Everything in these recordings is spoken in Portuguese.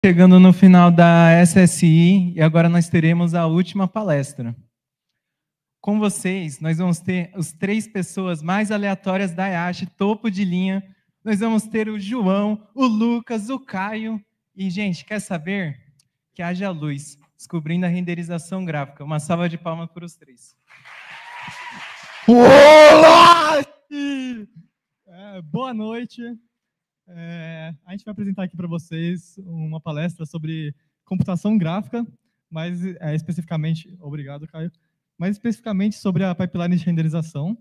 Chegando no final da SSI e agora nós teremos a última palestra. Com vocês, nós vamos ter as 3 pessoas mais aleatórias da IASH, topo de linha. Nós vamos ter o João, o Lucas, o Caio. E, gente, quer saber? Que haja luz, descobrindo a renderização gráfica. Uma salva de palmas para os 3. Olá! Boa noite. A gente vai apresentar aqui para vocês uma palestra sobre computação gráfica, mas especificamente, obrigado, Caio, mais especificamente sobre a pipeline de renderização.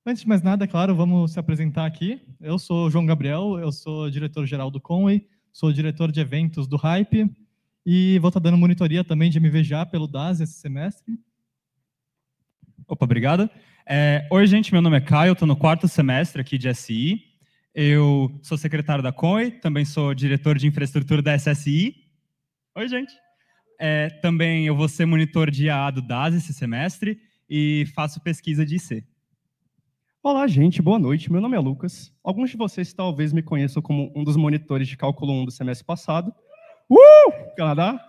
Antes de mais nada, é claro, vamos se apresentar aqui. Eu sou o João Gabriel, eu sou diretor-geral do Conway, sou diretor de eventos do Hype e vou estar dando monitoria também de MVGA pelo DAS esse semestre. Opa, obrigado. Oi, gente, meu nome é Caio, estou no 4º semestre aqui de SI. Eu sou secretário da Conway, também sou diretor de infraestrutura da SSI. Oi, gente. Também eu vou ser monitor de IA do DAS esse semestre e faço pesquisa de IC. Olá, gente, boa noite. Meu nome é Lucas. Alguns de vocês talvez me conheçam como um dos monitores de cálculo 1 do semestre passado. Canadá!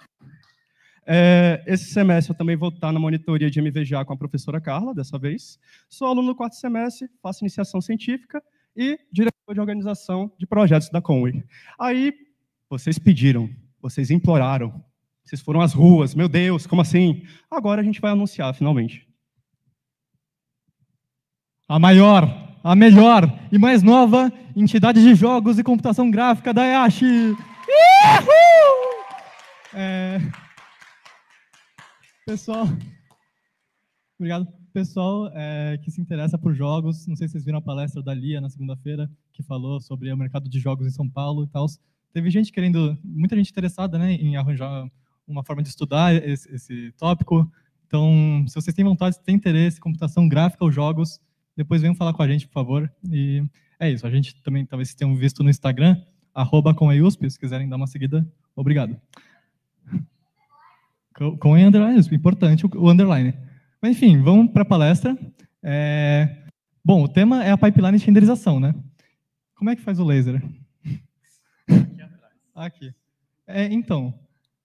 Esse semestre eu também vou estar na monitoria de MVGA com a professora Carla, dessa vez. Sou aluno do 4º semestre, faço iniciação científica e diretor de organização de projetos da Conway. Aí, vocês pediram, vocês imploraram, vocês foram às ruas, meu Deus, como assim? Agora a gente vai anunciar, finalmente. A maior, a melhor e mais nova entidade de jogos e computação gráfica da IASH! Pessoal, obrigado. Pessoal que se interessa por jogos, não sei se vocês viram a palestra da Lia na segunda-feira, que falou sobre o mercado de jogos em São Paulo e tal. Teve gente muita gente interessada, né, em arranjar uma forma de estudar esse tópico. Então, se vocês têm vontade, se têm interesse em computação gráfica ou jogos, depois venham falar com a gente, por favor. E é isso, a gente também, talvez vocês tenham visto no Instagram, @ConwayUSP, se quiserem dar uma seguida. Obrigado. Com underline, importante o underline. Mas, enfim, vamos para a palestra. Bom, o tema é a pipeline de renderização, né? Como é que faz o laser? Aqui atrás. Aqui. Então,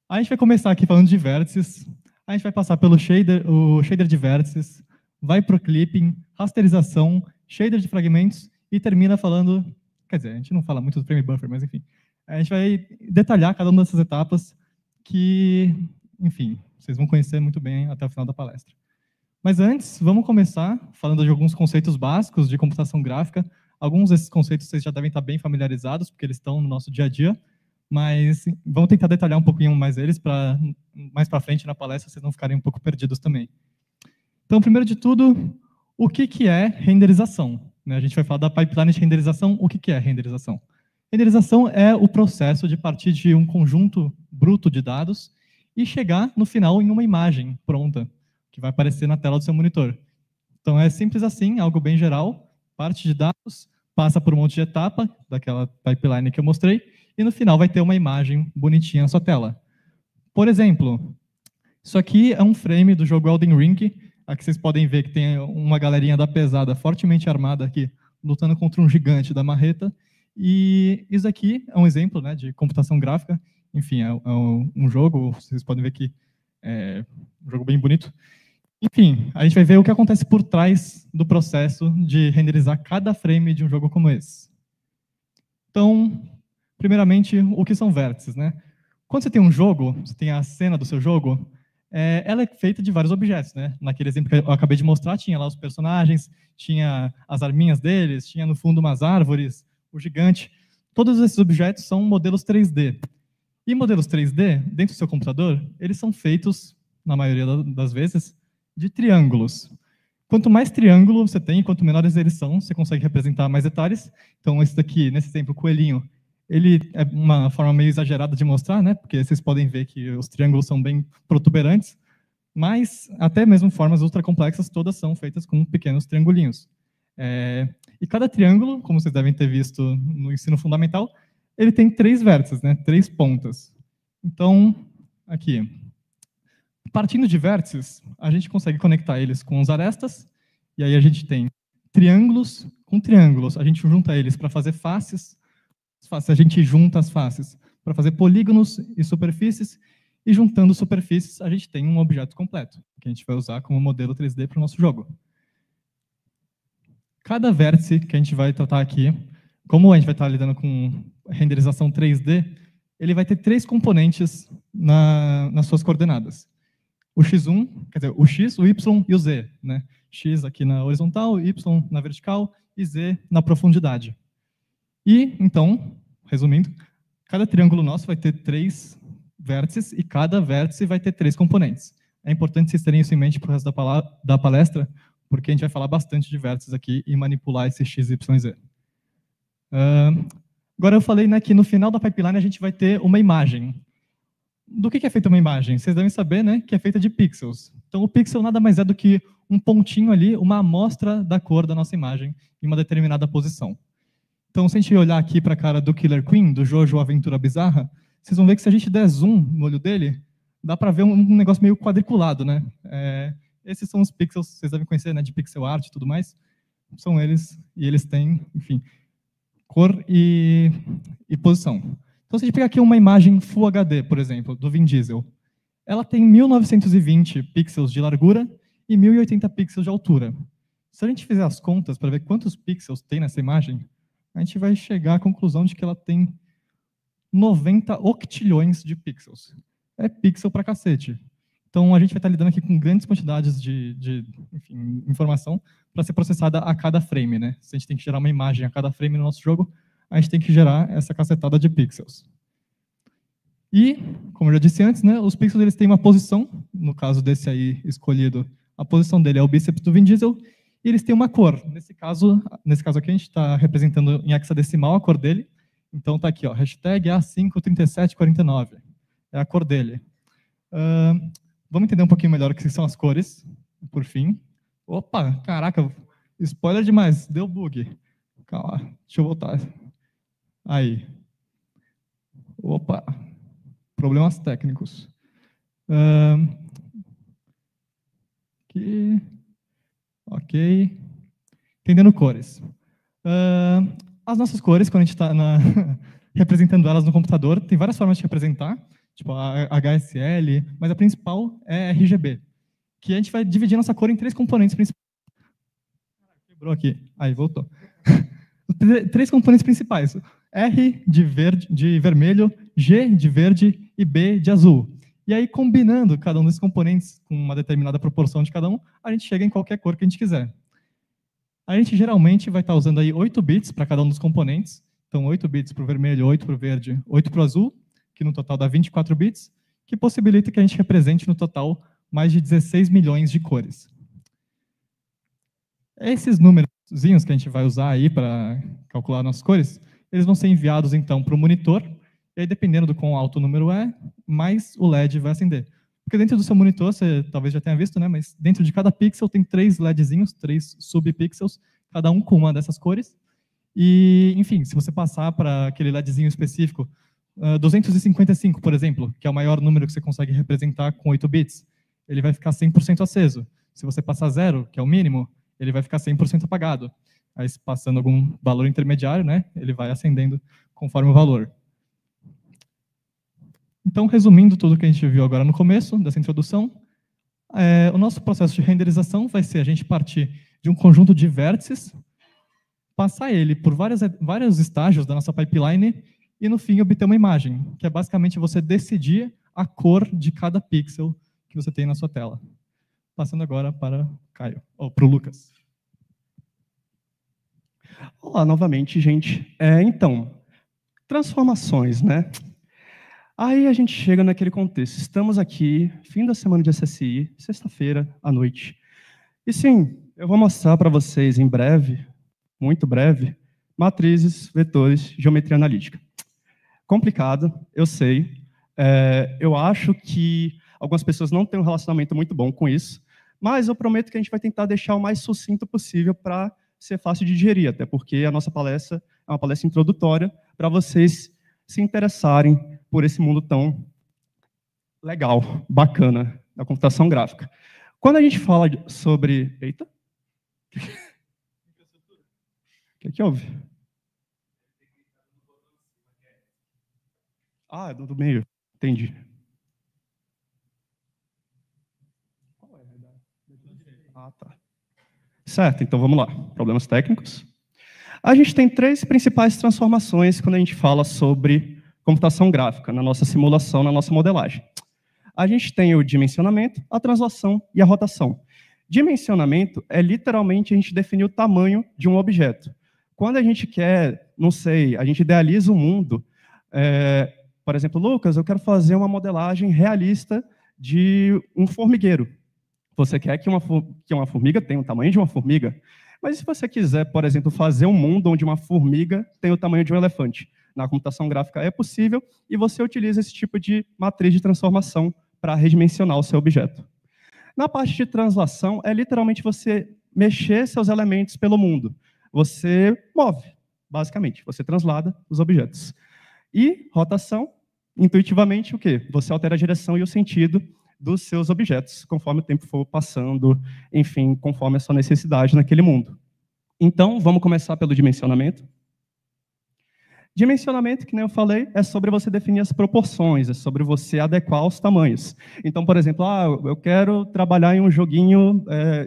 a gente vai começar aqui falando de vértices. A gente vai passar pelo o shader de vértices, vai para o clipping, rasterização, shader de fragmentos e termina falando... Quer dizer, a gente não fala muito do frame buffer, mas, enfim. A gente vai detalhar cada uma dessas etapas que... Enfim, vocês vão conhecer muito bem até o final da palestra. Mas antes, vamos começar falando de alguns conceitos básicos de computação gráfica. Alguns desses conceitos vocês já devem estar bem familiarizados, porque eles estão no nosso dia a dia, mas vamos tentar detalhar um pouquinho mais eles, para mais para frente na palestra vocês não ficarem um pouco perdidos também. Então, primeiro de tudo, o que é renderização? A gente vai falar da pipeline de renderização. O que é renderização? Renderização é o processo de partir de um conjunto bruto de dados e chegar, no final, em uma imagem pronta, que vai aparecer na tela do seu monitor. Então, é simples assim, algo bem geral, parte de dados, passa por um monte de etapa, daquela pipeline que eu mostrei, e no final vai ter uma imagem bonitinha na sua tela. Por exemplo, isso aqui é um frame do jogo Elden Ring. Aqui vocês podem ver que tem uma galerinha da pesada fortemente armada aqui, lutando contra um gigante da marreta, e isso aqui é um exemplo, né, de computação gráfica. Enfim, é um jogo, vocês podem ver que é um jogo bem bonito. Enfim, a gente vai ver o que acontece por trás do processo de renderizar cada frame de um jogo como esse. Então, primeiramente, o que são vértices, né? Quando você tem um jogo, você tem a cena do seu jogo, ela é feita de vários objetos, né? Naquele exemplo que eu acabei de mostrar, tinha lá os personagens, tinha as arminhas deles, tinha no fundo umas árvores, o gigante. Todos esses objetos são modelos 3D. E modelos 3D, dentro do seu computador, eles são feitos, na maioria das vezes, de triângulos. Quanto mais triângulo você tem, quanto menores eles são, você consegue representar mais detalhes. Então, esse daqui, nesse exemplo, o coelhinho, ele é uma forma meio exagerada de mostrar, né? Porque vocês podem ver que os triângulos são bem protuberantes, mas até mesmo formas ultra complexas, todas são feitas com pequenos triangulinhos. E cada triângulo, como vocês devem ter visto no ensino fundamental, ele tem 3 vértices, né? 3 pontas. Então, aqui, partindo de vértices, a gente consegue conectar eles com os arestas, e aí a gente tem triângulos com triângulos. A gente junta eles para fazer faces, A gente junta as faces para fazer polígonos e superfícies, e juntando superfícies, a gente tem um objeto completo, que a gente vai usar como modelo 3D para o nosso jogo. Cada vértice que a gente vai tratar aqui, como a gente vai estar lidando com renderização 3D, ele vai ter 3 componentes nas suas coordenadas. O x1, quer dizer, o x, o y e o z, né? X aqui na horizontal, y na vertical e z na profundidade. E, então, resumindo, cada triângulo nosso vai ter 3 vértices e cada vértice vai ter 3 componentes. É importante vocês terem isso em mente para o resto da palestra, porque a gente vai falar bastante de vértices aqui e manipular esse x, y e z. Agora eu falei, né, que no final da pipeline a gente vai ter uma imagem. Do que é feita uma imagem? Vocês devem saber, né, que é feita de pixels. Então o pixel nada mais é do que um pontinho ali, uma amostra da cor da nossa imagem em uma determinada posição. Então se a gente olhar aqui para a cara do Killer Queen, do Jojo Aventura Bizarra, vocês vão ver que se a gente der zoom no olho dele, dá para ver um negócio meio quadriculado, né? Esses são os pixels, vocês devem conhecer, né, de pixel art e tudo mais. São eles, e eles têm, enfim, cor e posição. Então, se a gente pegar aqui uma imagem Full HD, por exemplo, do Vin Diesel, ela tem 1920 pixels de largura e 1080 pixels de altura. Se a gente fizer as contas para ver quantos pixels tem nessa imagem, a gente vai chegar à conclusão de que ela tem 90 octilhões de pixels. É pixel pra cacete. Então, a gente vai estar lidando aqui com grandes quantidades de enfim, informação para ser processada a cada frame, né? Se a gente tem que gerar uma imagem a cada frame no nosso jogo, a gente tem que gerar essa cacetada de pixels. E, como eu já disse antes, né, os pixels eles têm uma posição, no caso desse aí escolhido, a posição dele é o bíceps do Vin Diesel, e eles têm uma cor. Nesse caso aqui, a gente está representando em hexadecimal a cor dele. Então, está aqui, ó, hashtag A53749. É a cor dele. Vamos entender um pouquinho melhor o que são as cores, por fim. Opa, caraca, spoiler demais, deu bug. Calma, deixa eu voltar. Aí. Opa, problemas técnicos. Aqui. Ok. Entendendo cores. As nossas cores, quando a gente está representando elas no computador, tem várias formas de representar, tipo a HSL, mas a principal é RGB, que a gente vai dividir nossa cor em 3 componentes principais. Quebrou aqui. Aí, voltou. 3 componentes principais. R de vermelho, G de verde e B de azul. E aí, combinando cada um desses componentes com uma determinada proporção de cada um, a gente chega em qualquer cor que a gente quiser. A gente geralmente vai estar usando aí 8 bits para cada um dos componentes. Então, 8 bits para o vermelho, 8 para o verde, 8 para o azul, que no total dá 24 bits, que possibilita que a gente represente no total mais de 16 milhões de cores. Esses númerozinhos que a gente vai usar aí para calcular nossas cores, eles vão ser enviados então para o monitor, e aí dependendo do quão alto o número é, mais o LED vai acender. Porque dentro do seu monitor, você talvez já tenha visto, né, mas dentro de cada pixel tem 3 LEDzinhos, 3 subpixels, cada um com uma dessas cores. E, enfim, se você passar para aquele LEDzinho específico, 255, por exemplo, que é o maior número que você consegue representar com 8 bits, ele vai ficar 100% aceso. Se você passar 0, que é o mínimo, ele vai ficar 100% apagado. Aí, passando algum valor intermediário, né, ele vai acendendo conforme o valor. Então, resumindo tudo que a gente viu agora no começo dessa introdução, o nosso processo de renderização vai ser a gente partir de um conjunto de vértices, passar ele por vários estágios da nossa pipeline e, no fim, obter uma imagem, que é basicamente você decidir a cor de cada pixel que você tem na sua tela. Passando agora para o Caio, ou para o Lucas. Olá, novamente, gente. Então, transformações, né? Aí a gente chega naquele contexto. Estamos aqui, fim da semana de SSI, sexta-feira à noite. E sim, eu vou mostrar para vocês em breve, muito breve, matrizes, vetores, geometria analítica. Complicado, eu sei. Eu acho que algumas pessoas não têm um relacionamento muito bom com isso, mas eu prometo que a gente vai tentar deixar o mais sucinto possível para ser fácil de digerir, até porque a nossa palestra é uma palestra introdutória para vocês se interessarem por esse mundo tão legal, bacana, da computação gráfica. Quando a gente fala sobre... Eita! O que houve? Ah, é do meio. Entendi. Ah, tá. Certo, então vamos lá. Problemas técnicos. A gente tem três principais transformações quando a gente fala sobre computação gráfica, na nossa simulação, na nossa modelagem. A gente tem o dimensionamento, a translação e a rotação. Dimensionamento é literalmente a gente definir o tamanho de um objeto. Quando a gente quer, não sei, a gente idealiza o mundo, por exemplo, Lucas, eu quero fazer uma modelagem realista de um formigueiro. Você quer que uma formiga tenha o tamanho de uma formiga, mas se você quiser, por exemplo, fazer um mundo onde uma formiga tem o tamanho de um elefante, na computação gráfica é possível, e você utiliza esse tipo de matriz de transformação para redimensionar o seu objeto. Na parte de translação, é literalmente você mexer seus elementos pelo mundo. Você move, basicamente, você translada os objetos. E rotação, intuitivamente, o quê? Você altera a direção e o sentido dos seus objetos, conforme o tempo for passando, enfim, conforme a sua necessidade naquele mundo. Então, vamos começar pelo dimensionamento. Dimensionamento, que nem eu falei, é sobre você definir as proporções, é sobre você adequar os tamanhos. Então, por exemplo, eu quero trabalhar em um joguinho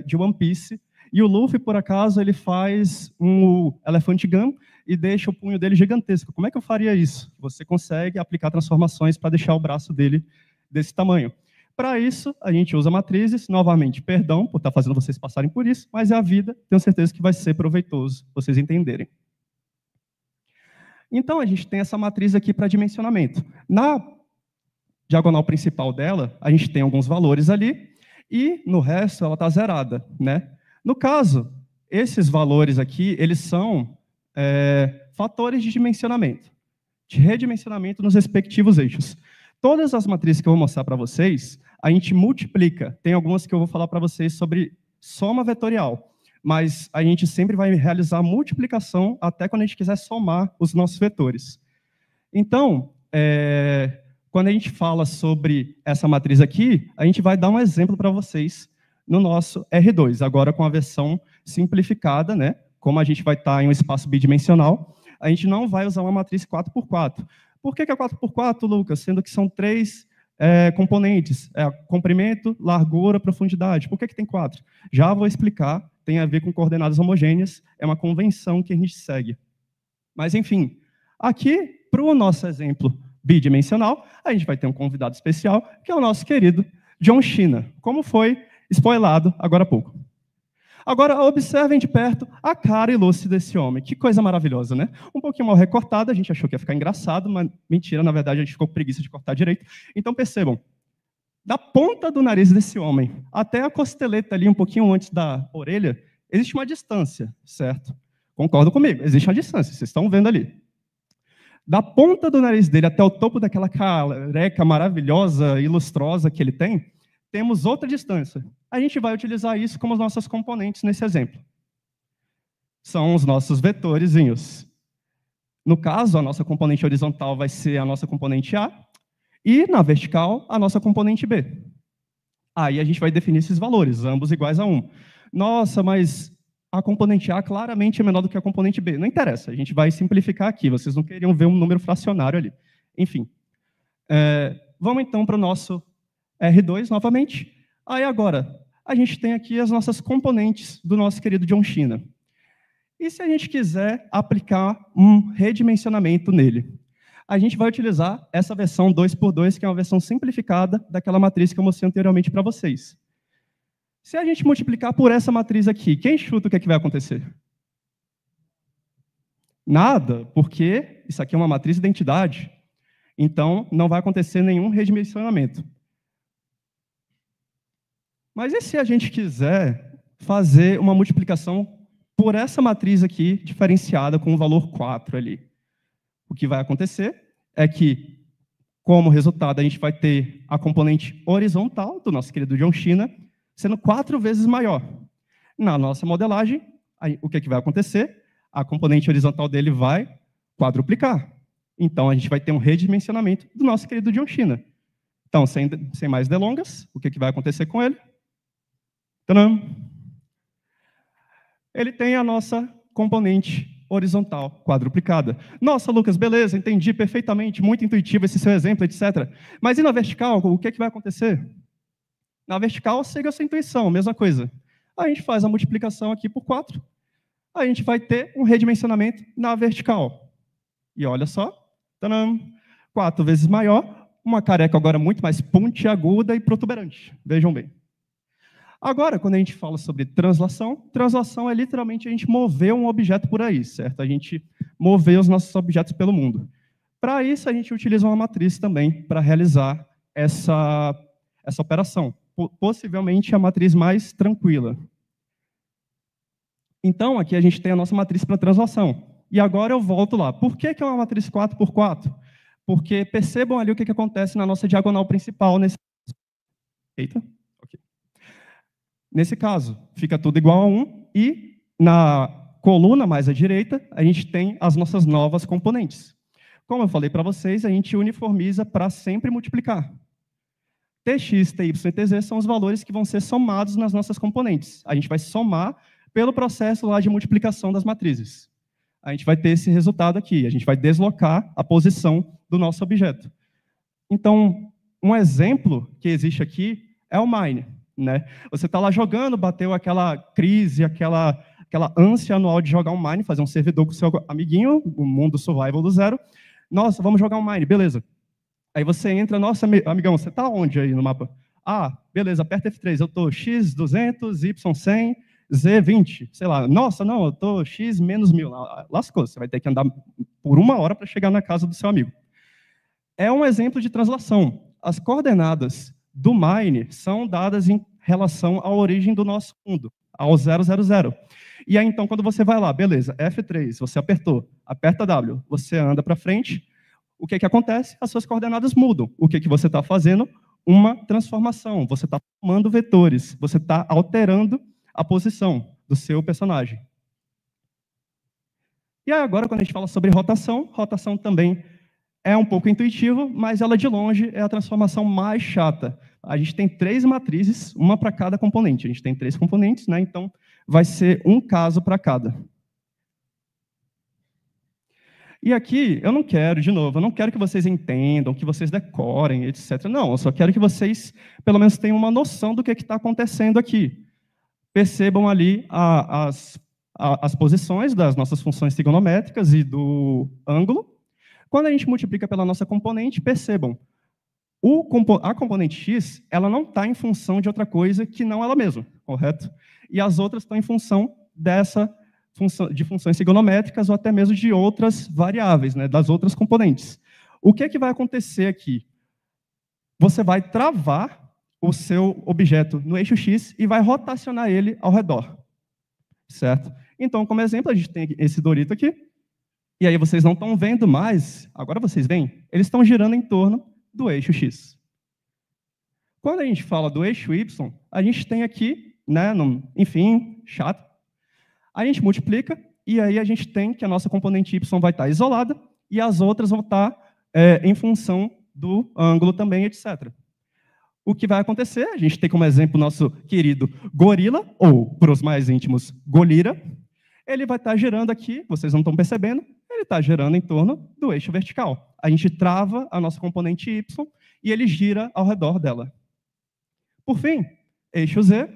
de One Piece, e o Luffy, por acaso, ele faz um Elephant Gun e deixa o punho dele gigantesco. Como é que eu faria isso? Você consegue aplicar transformações para deixar o braço dele desse tamanho. Para isso, a gente usa matrizes, novamente, perdão por estar fazendo vocês passarem por isso, mas é a vida, tenho certeza que vai ser proveitoso vocês entenderem. Então, a gente tem essa matriz aqui para dimensionamento. Na diagonal principal dela, a gente tem alguns valores ali, e no resto ela está zerada, né? No caso, esses valores aqui, eles são fatores de dimensionamento, de redimensionamento nos respectivos eixos. Todas as matrizes que eu vou mostrar para vocês, a gente multiplica. Tem algumas que eu vou falar para vocês sobre soma vetorial, mas a gente sempre vai realizar a multiplicação até quando a gente quiser somar os nossos vetores. Então, quando a gente fala sobre essa matriz aqui, a gente vai dar um exemplo para vocês no nosso R2, agora com a versão simplificada, né? Como a gente vai estar em um espaço bidimensional, a gente não vai usar uma matriz 4x4. Por que é 4x4, Lucas? Sendo que são três componentes, comprimento, largura, profundidade. Por que tem 4? Já vou explicar, tem a ver com coordenadas homogêneas, é uma convenção que a gente segue. Mas, enfim, aqui, para o nosso exemplo bidimensional, a gente vai ter um convidado especial, que é o nosso querido John China, como foi spoilado agora há pouco. Agora, observem de perto a cara ilústrida desse homem. Que coisa maravilhosa, né? Um pouquinho mal recortada, a gente achou que ia ficar engraçado, mas mentira, na verdade, a gente ficou com preguiça de cortar direito. Então, percebam, da ponta do nariz desse homem até a costeleta ali, um pouquinho antes da orelha, existe uma distância, certo? Concordam comigo? Existe uma distância, vocês estão vendo ali. Da ponta do nariz dele até o topo daquela careca maravilhosa e lustrosa que ele tem, temos outra distância. A gente vai utilizar isso como os nossos componentes nesse exemplo. São os nossos vetorzinhos. No caso, a nossa componente horizontal vai ser a nossa componente A, e na vertical, a nossa componente B. Aí a gente vai definir esses valores, ambos iguais a 1. Nossa, mas a componente A claramente é menor do que a componente B. Não interessa, a gente vai simplificar aqui, vocês não queriam ver um número fracionário ali. Enfim. Vamos então para o nosso R2 novamente. Aí agora, a gente tem aqui as nossas componentes do nosso querido John China. E se a gente quiser aplicar um redimensionamento nele? A gente vai utilizar essa versão 2x2, que é uma versão simplificada daquela matriz que eu mostrei anteriormente para vocês. Se a gente multiplicar por essa matriz aqui, quem chuta o que vai acontecer? Nada, porque isso aqui é uma matriz de identidade. Então, não vai acontecer nenhum redimensionamento. Mas e se a gente quiser fazer uma multiplicação por essa matriz aqui, diferenciada com o valor 4 ali? O que vai acontecer é que, como resultado, a gente vai ter a componente horizontal do nosso querido John China sendo 4 vezes maior. Na nossa modelagem, o que vai acontecer? A componente horizontal dele vai quadruplicar. Então, a gente vai ter um redimensionamento do nosso querido John China. Então, sem mais delongas, o que vai acontecer com ele? Tadam! Ele tem a nossa componente horizontal quadruplicada. Nossa, Lucas, beleza, entendi perfeitamente, muito intuitivo esse seu exemplo, etc. Mas e na vertical, o que vai acontecer? Na vertical, siga essa intuição, mesma coisa. A gente faz a multiplicação aqui por 4, a gente vai ter um redimensionamento na vertical. E olha só, tadam, 4 vezes maior, uma careca agora muito mais pontiaguda e protuberante. Vejam bem. Agora, quando a gente fala sobre translação, translação é literalmente a gente mover um objeto por aí, certo? A gente mover os nossos objetos pelo mundo. Para isso, a gente utiliza uma matriz também para realizar essa operação. Possivelmente a matriz mais tranquila. Então, aqui a gente tem a nossa matriz para translação. E agora eu volto lá. Por que é uma matriz 4x4? Porque percebam ali o que acontece na nossa diagonal principal. Eita. Nesse caso, fica tudo igual a 1, e na coluna mais à direita, a gente tem as nossas novas componentes. Como eu falei para vocês, a gente uniformiza para sempre multiplicar. Tx, Ty e Tz são os valores que vão ser somados nas nossas componentes. A gente vai somar pelo processo lá de multiplicação das matrizes. A gente vai ter esse resultado aqui, a gente vai deslocar a posição do nosso objeto. Então, um exemplo que existe aqui é o Mine. Né? Você está lá jogando, bateu aquela crise, aquela ânsia anual de jogar um Mine, fazer um servidor com o seu amiguinho, o mundo survival do zero. Nossa, vamos jogar um Mine, beleza. Aí você entra, nossa, amigão, você está onde aí no mapa? Ah, beleza, aperta F3, eu estou X200, Y100, Z20, sei lá. Nossa, não, eu estou X menos 1000. Lascou, você vai ter que andar por 1 hora para chegar na casa do seu amigo. É um exemplo de translação. As coordenadas do Mine são dadas em relação à origem do nosso mundo, ao 000. E aí, então, quando você vai lá, beleza, F3, você apertou, aperta W, você anda para frente, o que acontece? As suas coordenadas mudam. O que você está fazendo? Uma transformação. Você está formando vetores, você está alterando a posição do seu personagem. E aí, agora, quando a gente fala sobre rotação, rotação também é um pouco intuitivo, mas ela, de longe, é a transformação mais chata. A gente tem 3 matrizes, uma para cada componente. A gente tem 3 componentes, né? Então vai ser um caso para cada. E aqui, eu não quero, de novo, eu não quero que vocês entendam, que vocês decorem, etc. Não, eu só quero que vocês, pelo menos, tenham uma noção do que está acontecendo aqui. Percebam ali as posições das nossas funções trigonométricas e do ângulo. Quando a gente multiplica pela nossa componente, percebam, a componente x, ela não está em função de outra coisa que não ela mesma, correto? E as outras estão em função de funções trigonométricas ou até mesmo de outras variáveis, né, das outras componentes. O que vai acontecer aqui? Você vai travar o seu objeto no eixo x e vai rotacionar ele ao redor, certo? Então, como exemplo, a gente tem esse Dorito aqui, e aí vocês não estão vendo mais, agora vocês veem, eles estão girando em torno do eixo x. Quando a gente fala do eixo y, a gente tem aqui, né, enfim, chato, a gente multiplica, e aí a gente tem que a nossa componente y vai estar isolada, e as outras vão estar em função do ângulo também, etc. O que vai acontecer? A gente tem como exemplo o nosso querido gorila, ou, para os mais íntimos, golira. Ele vai estar girando aqui, vocês não estão percebendo, ele está girando em torno do eixo vertical. A gente trava a nossa componente y e ele gira ao redor dela. Por fim, eixo z,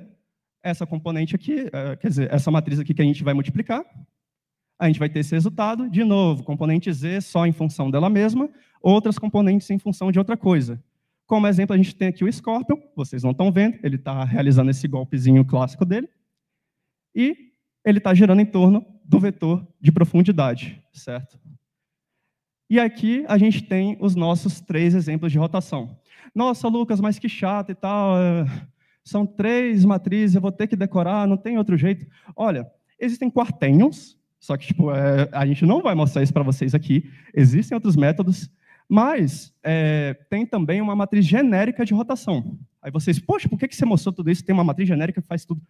essa componente aqui, quer dizer, essa matriz aqui que a gente vai multiplicar, a gente vai ter esse resultado, de novo, componente z só em função dela mesma, outras componentes em função de outra coisa. Como exemplo, a gente tem aqui o Scorpion, vocês não estão vendo, ele está realizando esse golpezinho clássico dele, e ele está girando em torno do vetor de profundidade, certo? E aqui a gente tem os nossos 3 exemplos de rotação. Nossa, Lucas, mas que chato e tal, são 3 matrizes, eu vou ter que decorar, não tem outro jeito. Olha, existem quartenhos, só que tipo, a gente não vai mostrar isso para vocês aqui, existem outros métodos, mas tem também uma matriz genérica de rotação. Aí vocês, poxa, por que você mostrou tudo isso? Tem uma matriz genérica que faz tudo.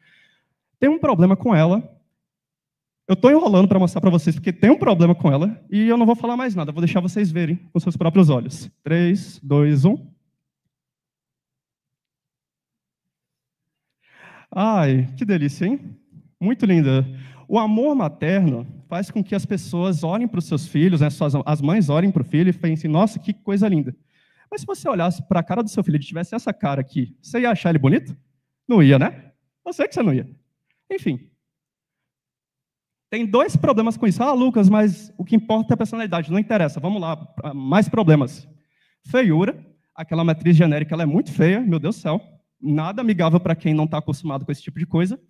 Tem um problema com ela. Eu estou enrolando para mostrar para vocês, porque tem um problema com ela, e eu não vou falar mais nada, vou deixar vocês verem com seus próprios olhos. 3, 2, 1. Ai, que delícia, hein? Muito linda. O amor materno faz com que as pessoas olhem para os seus filhos, né, as mães olhem para o filho e pensem, nossa, que coisa linda. Mas se você olhasse para a cara do seu filho e ele tivesse essa cara aqui, você ia achar ele bonito? Não ia, né? Eu sei que você não ia. Enfim. Tem 2 problemas com isso. Ah, Lucas, mas o que importa é a personalidade, não interessa. Vamos lá, mais problemas. Feiura, aquela matriz genérica, ela é muito feia, meu Deus do céu. Nada amigável para quem não está acostumado com esse tipo de coisa.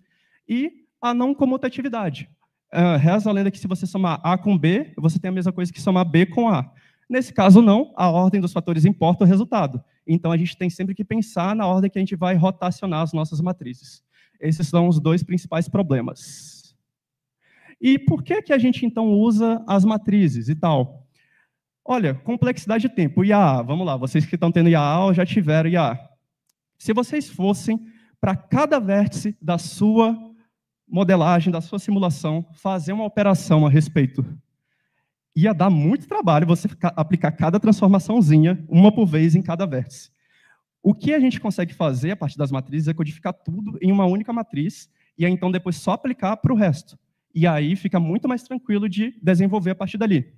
E a não comutatividade. Reza a lenda que se você somar A com B, você tem a mesma coisa que somar B com A. Nesse caso, não, a ordem dos fatores importa o resultado. Então, a gente tem sempre que pensar na ordem que a gente vai rotacionar as nossas matrizes. Esses são os 2 principais problemas. E por que a gente, então, usa as matrizes e tal? Olha, complexidade de tempo. IAA, vamos lá, vocês que estão tendo IAA ou já tiveram IAA. Se vocês fossem para cada vértice da sua modelagem, da sua simulação, fazer uma operação a respeito, ia dar muito trabalho você aplicar cada transformaçãozinha, uma por vez em cada vértice. O que a gente consegue fazer a partir das matrizes é codificar tudo em uma única matriz e aí, então, depois só aplicar para o resto. E aí fica muito mais tranquilo de desenvolver a partir dali.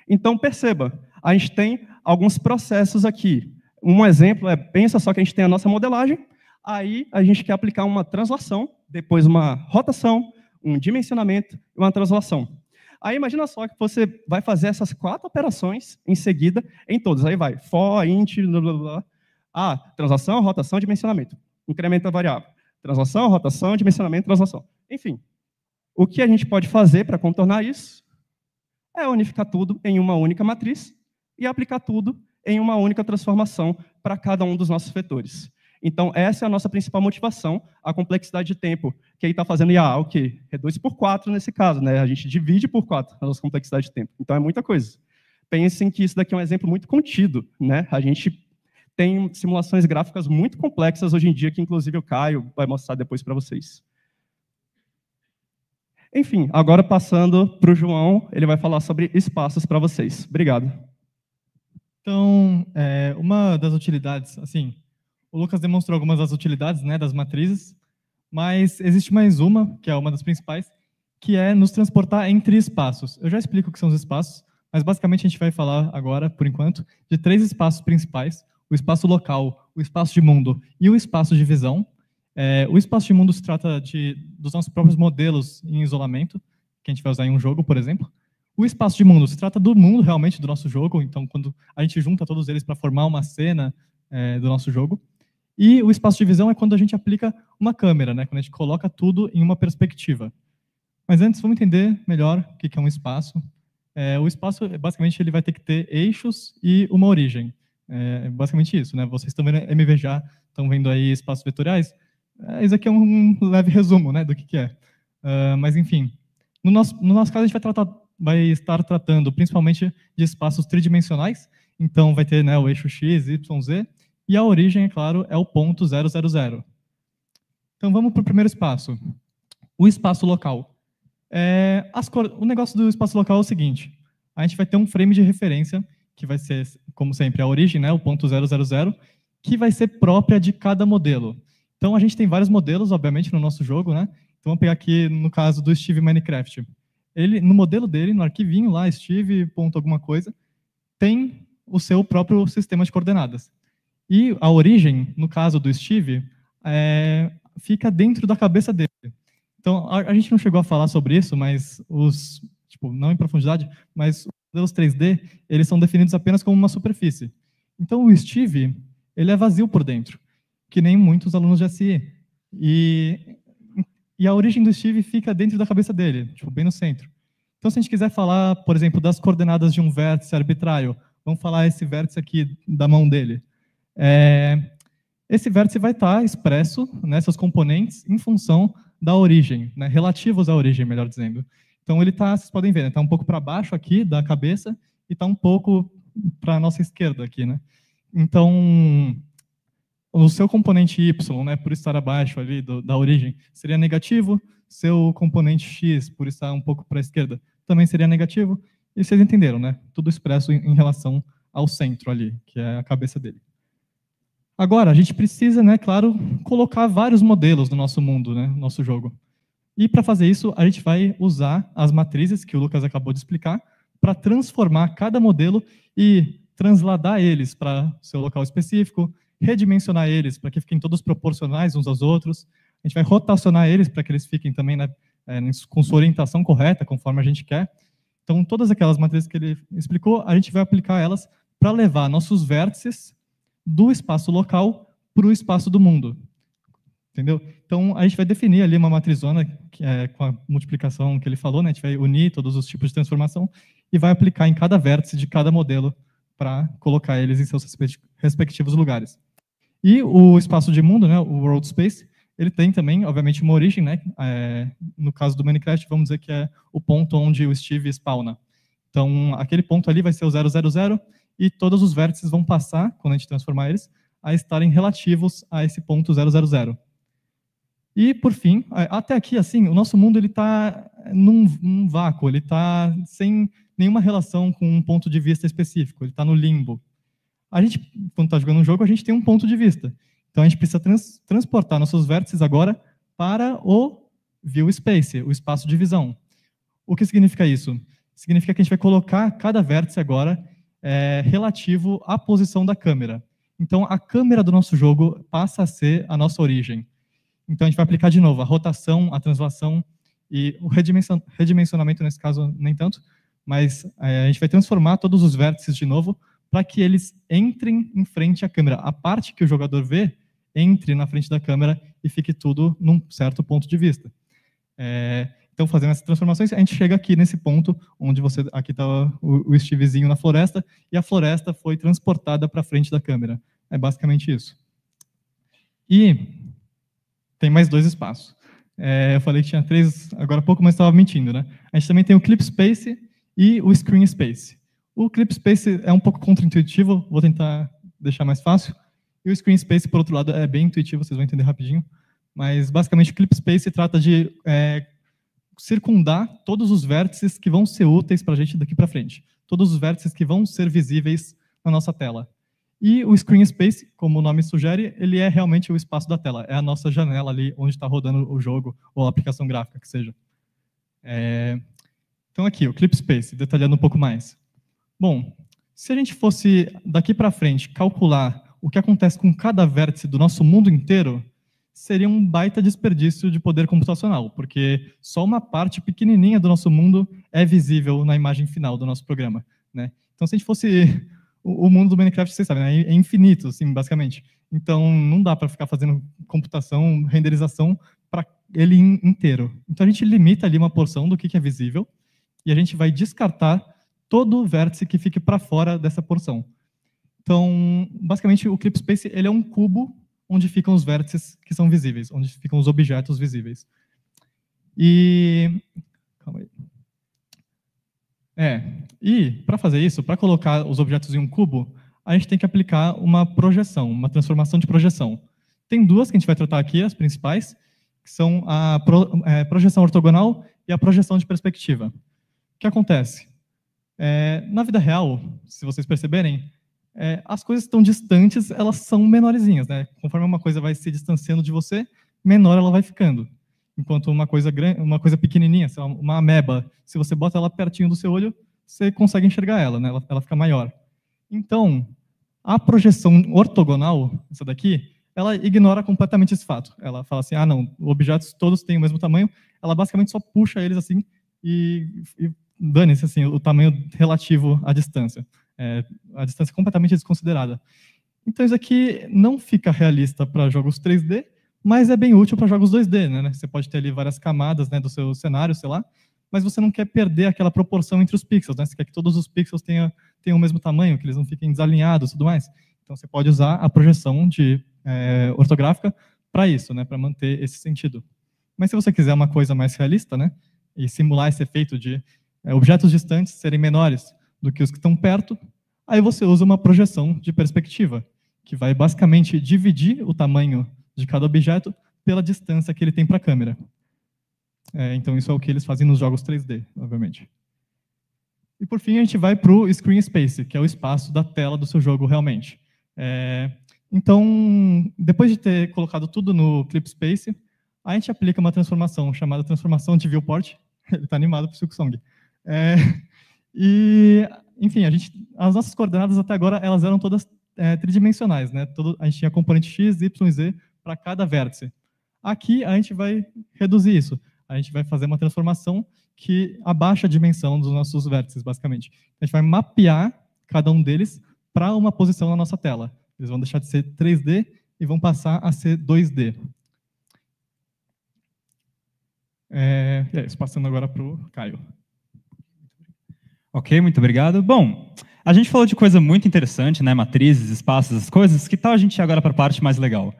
Então, perceba, a gente tem alguns processos aqui. Um exemplo é, pensa só que a gente tem a nossa modelagem, aí a gente quer aplicar uma translação, depois uma rotação, um dimensionamento e uma translação. Aí imagina só que você vai fazer essas 4 operações em seguida em todas. Aí vai for, int, blá, blá, blá. Ah, translação, rotação, dimensionamento. Incrementa a variável. Translação, rotação, dimensionamento, translação. Enfim, o que a gente pode fazer para contornar isso é unificar tudo em uma única matriz e aplicar tudo em uma única transformação para cada um dos nossos vetores. Então, essa é a nossa principal motivação, a complexidade de tempo, que aí está fazendo IAA, o quê? Reduz por 4 nesse caso, né? A gente divide por 4 a nossa complexidade de tempo. Então, é muita coisa. Pensem que isso daqui é um exemplo muito contido, né? A gente tem simulações gráficas muito complexas hoje em dia, que inclusive o Caio vai mostrar depois para vocês. Enfim, agora passando para o João, ele vai falar sobre espaços para vocês. Obrigado. Então, uma das utilidades, assim, o Lucas demonstrou algumas das utilidades, né, das matrizes, mas existe mais uma, que é uma das principais, que é nos transportar entre espaços. Eu já explico o que são os espaços, mas basicamente a gente vai falar agora, por enquanto, de 3 espaços principais: o espaço local, o espaço de mundo e o espaço de visão. O espaço de mundo se trata dos nossos próprios modelos em isolamento, que a gente vai usar em um jogo, por exemplo. O espaço de mundo se trata do mundo realmente do nosso jogo, então quando a gente junta todos eles para formar uma cena do nosso jogo. E o espaço de visão é quando a gente aplica uma câmera, né? Quando a gente coloca tudo em uma perspectiva. Mas antes, vamos entender melhor o que é um espaço. O espaço, basicamente, ele vai ter que ter eixos e uma origem. É basicamente isso, né? Vocês estão vendo MVJ, estão vendo aí espaços vetoriais. Isso aqui é um leve resumo, né, do que é. Mas, enfim, no nosso caso, a gente vai estar tratando principalmente de espaços tridimensionais. Então, vai ter, né, o eixo x, y, z. E a origem, é claro, é o ponto 0, 0, 0. Então, vamos para o primeiro espaço. O espaço local. O negócio do espaço local é o seguinte: a gente vai ter um frame de referência, que vai ser, como sempre, a origem, né, o ponto 0, 0, 0, que vai ser própria de cada modelo. Então, a gente tem vários modelos, obviamente, no nosso jogo, né? Então, vamos pegar aqui, no caso do Steve Minecraft. Ele, no modelo dele, no arquivinho lá, Steve, ponto alguma coisa, tem o seu próprio sistema de coordenadas. E a origem, no caso do Steve, fica dentro da cabeça dele. Então, a gente não chegou a falar sobre isso, mas não em profundidade, mas os modelos 3D, eles são definidos apenas como uma superfície. Então, o Steve, ele é vazio por dentro, que nem muitos alunos de SI. E a origem do Steve fica dentro da cabeça dele, bem no centro. Então, se a gente quiser falar, por exemplo, das coordenadas de um vértice arbitrário, vamos falar esse vértice aqui da mão dele. Esse vértice vai estar expresso nessas componentes em função da origem, né, relativos à origem, melhor dizendo. Então, ele está, vocês podem ver, está um pouco para baixo aqui da cabeça e está um pouco para a nossa esquerda aqui, né? Então, o seu componente y, né, por estar abaixo ali da origem, seria negativo. Seu componente x, por estar um pouco para a esquerda, também seria negativo. E vocês entenderam, né? Tudo expresso em relação ao centro ali, que é a cabeça dele. Agora, a gente precisa, né, claro, colocar vários modelos no nosso mundo, né, no nosso jogo. E para fazer isso, a gente vai usar as matrizes que o Lucas acabou de explicar para transformar cada modelo e transladar eles para seu local específico, redimensionar eles para que fiquem todos proporcionais uns aos outros. A gente vai rotacionar eles para que eles fiquem também com sua orientação correta, conforme a gente quer. Então, todas aquelas matrizes que ele explicou, a gente vai aplicar elas para levar nossos vértices do espaço local para o espaço do mundo. Entendeu? Então, a gente vai definir ali uma matrizona com a multiplicação que ele falou, né? A gente vai unir todos os tipos de transformação e vai aplicar em cada vértice de cada modelo para colocar eles em seus respectivos lugares. E o espaço de mundo, né, o World Space, ele tem também, obviamente, uma origem, né? No caso do Minecraft, vamos dizer que é o ponto onde o Steve spawna. Então, aquele ponto ali vai ser o 000 e todos os vértices vão passar, quando a gente transformar eles, a estarem relativos a esse ponto 000. E, por fim, até aqui, assim, o nosso mundo está num vácuo, ele está sem nenhuma relação com um ponto de vista específico, ele está no limbo. A gente, quando está jogando um jogo, a gente tem um ponto de vista. Então, a gente precisa transportar nossos vértices agora para o view space, o espaço de visão. O que significa isso? Significa que a gente vai colocar cada vértice agora relativo à posição da câmera. Então, a câmera do nosso jogo passa a ser a nossa origem. Então, a gente vai aplicar de novo a rotação, a translação e o redimensionamento, nesse caso, nem tanto, mas a gente vai transformar todos os vértices de novo para que eles entrem em frente à câmera. A parte que o jogador vê entre na frente da câmera e fique tudo num certo ponto de vista. Então, fazendo essas transformações, a gente chega aqui nesse ponto onde aqui está o Stevezinho na floresta e a floresta foi transportada para frente da câmera. É basicamente isso. E tem mais 2 espaços. Eu falei que tinha 3 agora há pouco, mas estava mentindo, né? A gente também tem o Clip Space e o Screen Space. O Clip Space é um pouco contraintuitivo, vou tentar deixar mais fácil. E o Screen Space, por outro lado, é bem intuitivo, vocês vão entender rapidinho. Mas, basicamente, o Clip Space trata de circundar todos os vértices que vão ser úteis para a gente daqui para frente. Todos os vértices que vão ser visíveis na nossa tela. E o Screen Space, como o nome sugere, ele é realmente o espaço da tela. É a nossa janela ali onde está rodando o jogo ou a aplicação gráfica, que seja. Então, aqui, o Clip Space, detalhando um pouco mais. Bom, se a gente fosse, daqui para frente, calcular o que acontece com cada vértice do nosso mundo inteiro, seria um baita desperdício de poder computacional, porque só uma parte pequenininha do nosso mundo é visível na imagem final do nosso programa, né? Então, se a gente fosse... O mundo do Minecraft, vocês sabem, né? É infinito, assim, basicamente. Então, não dá para ficar fazendo computação, renderização para ele inteiro. Então, a gente limita ali uma porção do que é visível e a gente vai descartar todo o vértice que fique para fora dessa porção. Então, basicamente, o Clip Space ele é um cubo onde ficam os vértices que são visíveis, onde ficam os objetos visíveis. E... Calma aí. E, para fazer isso, para colocar os objetos em um cubo, a gente tem que aplicar uma projeção, uma transformação de projeção. Tem 2 que a gente vai tratar aqui, as principais, que são a projeção ortogonal e a projeção de perspectiva. O que acontece? Na vida real, se vocês perceberem, as coisas que estão distantes, elas são menorzinhas, né? Conforme uma coisa vai se distanciando de você, menor ela vai ficando. Enquanto uma coisa pequenininha, sei lá, uma ameba, se você bota ela pertinho do seu olho, você consegue enxergar ela, né? Ela fica maior. Então, a projeção ortogonal, essa daqui, ela ignora completamente esse fato. Ela fala assim, não, os objetos todos têm o mesmo tamanho, ela basicamente só puxa eles assim e dane-se assim, o tamanho relativo à distância. A distância é completamente desconsiderada. Então, isso aqui não fica realista para jogos 3D, mas é bem útil para jogos 2D, né? Você pode ter ali várias camadas, né, do seu cenário, sei lá, mas você não quer perder aquela proporção entre os pixels, né? Você quer que todos os pixels tenham o mesmo tamanho, que eles não fiquem desalinhados e tudo mais. Então, você pode usar a projeção ortográfica para isso, né, para manter esse sentido. Mas se você quiser uma coisa mais realista, né, e simular esse efeito de objetos distantes serem menores do que os que estão perto, aí você usa uma projeção de perspectiva, que vai basicamente dividir o tamanho de cada objeto pela distância que ele tem para a câmera. Então, isso é o que eles fazem nos jogos 3D, obviamente. E, por fim, a gente vai para o Screen Space, que é o espaço da tela do seu jogo, realmente. Então, depois de ter colocado tudo no Clip Space, a gente aplica uma transformação chamada transformação de viewport. Ele está animado para o Silksong. E, enfim, as nossas coordenadas até agora elas eram todas tridimensionais, né? A gente tinha componente x, y, z para cada vértice. Aqui a gente vai reduzir isso. A gente vai fazer uma transformação que abaixa a dimensão dos nossos vértices, basicamente. A gente vai mapear cada um deles para uma posição na nossa tela. Eles vão deixar de ser 3D e vão passar a ser 2D. É isso, passando agora para o Caio. Ok, muito obrigado. Bom, a gente falou de coisa muito interessante, né? Matrizes, espaços, as coisas. Que tal a gente ir agora para a parte mais legal?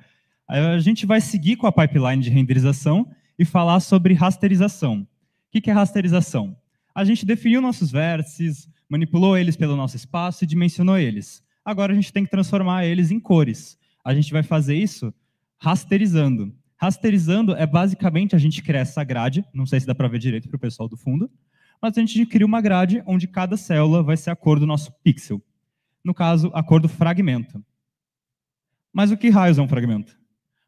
A gente vai seguir com a pipeline de renderização e falar sobre rasterização. O que é rasterização? A gente definiu nossos vértices, manipulou eles pelo nosso espaço e dimensionou eles. Agora a gente tem que transformar eles em cores. A gente vai fazer isso rasterizando. Rasterizando é basicamente a gente criar essa grade, não sei se dá para ver direito para o pessoal do fundo, mas a gente cria uma grade onde cada célula vai ser a cor do nosso pixel. No caso, a cor do fragmento. Mas o que raios é um fragmento?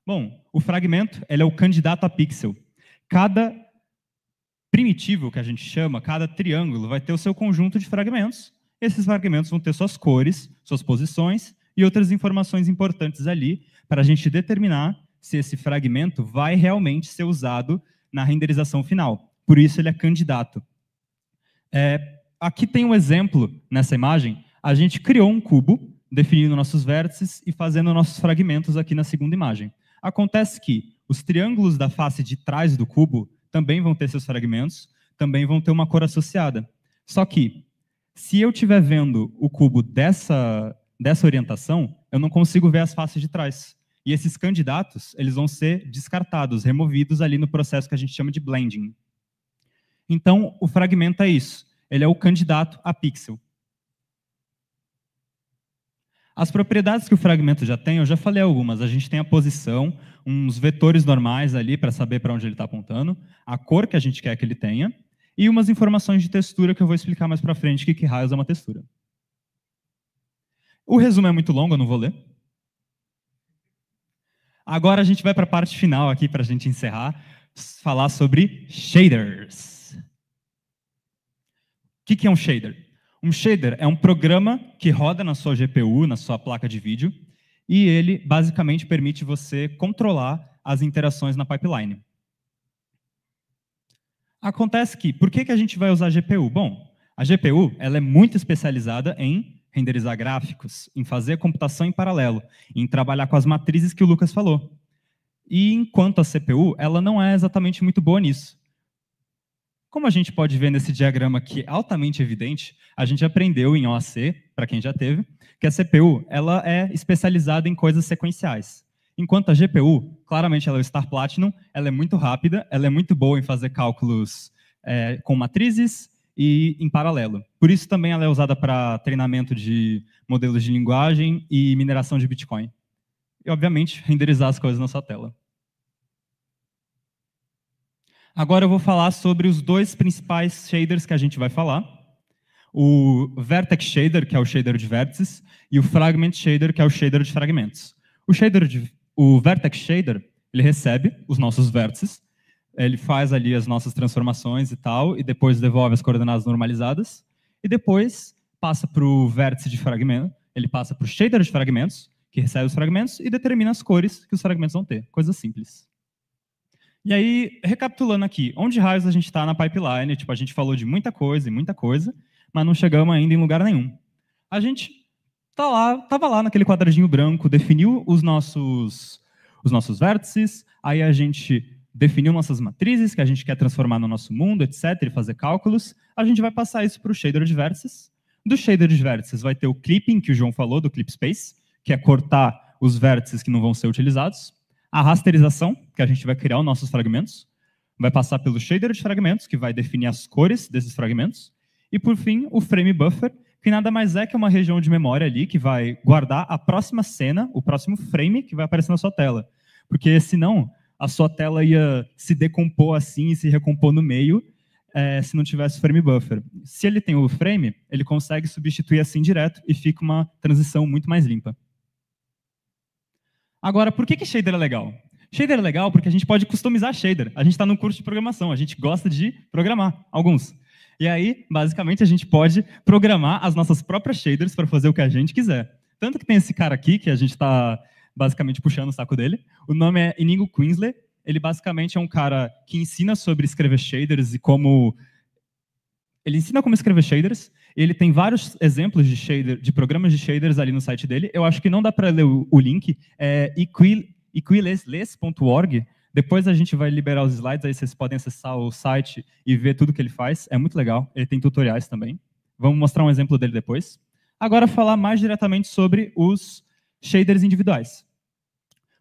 Bom, o fragmento ele é o candidato a pixel. Cada primitivo, que a gente chama, cada triângulo, vai ter o seu conjunto de fragmentos. Esses fragmentos vão ter suas cores, suas posições e outras informações importantes ali para a gente determinar se esse fragmento vai realmente ser usado na renderização final. Por isso ele é candidato. Aqui tem um exemplo nessa imagem. A gente criou um cubo, definindo nossos vértices e fazendo nossos fragmentos aqui na segunda imagem. Acontece que os triângulos da face de trás do cubo também vão ter seus fragmentos, também vão ter uma cor associada. Só que, se eu estiver vendo o cubo dessa orientação, eu não consigo ver as faces de trás. E esses candidatos, eles vão ser descartados, removidos ali no processo que a gente chama de blending. Então, o fragmento é isso. Ele é o candidato a pixel. As propriedades que o fragmento já tem, eu já falei algumas. A gente tem a posição, uns vetores normais ali para saber para onde ele está apontando, a cor que a gente quer que ele tenha, e umas informações de textura que eu vou explicar mais para frente que raios é uma textura. O resumo é muito longo, eu não vou ler. Agora a gente vai para a parte final aqui para a gente encerrar, falar sobre shaders. O que é um shader? Um shader é um programa que roda na sua GPU, na sua placa de vídeo, e ele basicamente permite você controlar as interações na pipeline. Acontece que, por que a gente vai usar a GPU? Bom, a GPU ela é muito especializada em renderizar gráficos, em fazer computação em paralelo, em trabalhar com as matrizes que o Lucas falou. E enquanto a CPU, ela não é exatamente muito boa nisso. Como a gente pode ver nesse diagrama que é altamente evidente, a gente aprendeu em OAC, para quem já teve, que a CPU ela é especializada em coisas sequenciais. Enquanto a GPU, claramente ela é o Star Platinum, ela é muito rápida, ela é muito boa em fazer cálculos com matrizes e em paralelo. Por isso também ela é usada para treinamento de modelos de linguagem e mineração de Bitcoin. E, obviamente, renderizar as coisas na sua tela. Agora eu vou falar sobre os dois principais shaders que a gente vai falar. O Vertex Shader, que é o shader de vértices, e o Fragment Shader, que é o shader de fragmentos. O Vertex Shader, ele recebe os nossos vértices, ele faz ali as nossas transformações e tal, e depois devolve as coordenadas normalizadas, e depois passa para o vértice de fragmento, ele passa para o shader de fragmentos, que recebe os fragmentos, e determina as cores que os fragmentos vão ter. Coisa simples. E aí, recapitulando aqui, onde raios a gente está na pipeline? Tipo, a gente falou de muita coisa, mas não chegamos ainda em lugar nenhum. A gente estava lá naquele quadradinho branco, definiu os nossos vértices, aí a gente definiu nossas matrizes, que a gente quer transformar no nosso mundo, etc., e fazer cálculos. A gente vai passar isso para o shader de vértices. Do shader de vértices vai ter o clipping, que o João falou, do clip space, que é cortar os vértices que não vão ser utilizados. A rasterização, que a gente vai criar os nossos fragmentos, vai passar pelo shader de fragmentos, que vai definir as cores desses fragmentos, e, por fim, o frame buffer, que nada mais é que uma região de memória ali que vai guardar a próxima cena, o próximo frame que vai aparecer na sua tela. Porque, senão, a sua tela ia se decompor assim e se recompor no meio, se não tivesse o frame buffer. Se ele tem o frame, ele consegue substituir assim direto e fica uma transição muito mais limpa. Agora, por que shader é legal? Shader é legal porque a gente pode customizar shader. A gente está num curso de programação, a gente gosta de programar, alguns. E aí, basicamente, a gente pode programar as nossas próprias shaders para fazer o que a gente quiser. Tanto que tem esse cara aqui, que a gente está basicamente puxando o saco dele. O nome é Inigo Quinsley. Ele basicamente é um cara que ensina sobre escrever shaders e como... Ele ensina como escrever shaders. Ele tem vários exemplos de shader, de programas de shaders ali no site dele. Eu acho que não dá para ler o link. É equiless.org. Depois a gente vai liberar os slides, aí vocês podem acessar o site e ver tudo que ele faz. É muito legal. Ele tem tutoriais também. Vamos mostrar um exemplo dele depois. Agora, falar mais diretamente sobre os shaders individuais.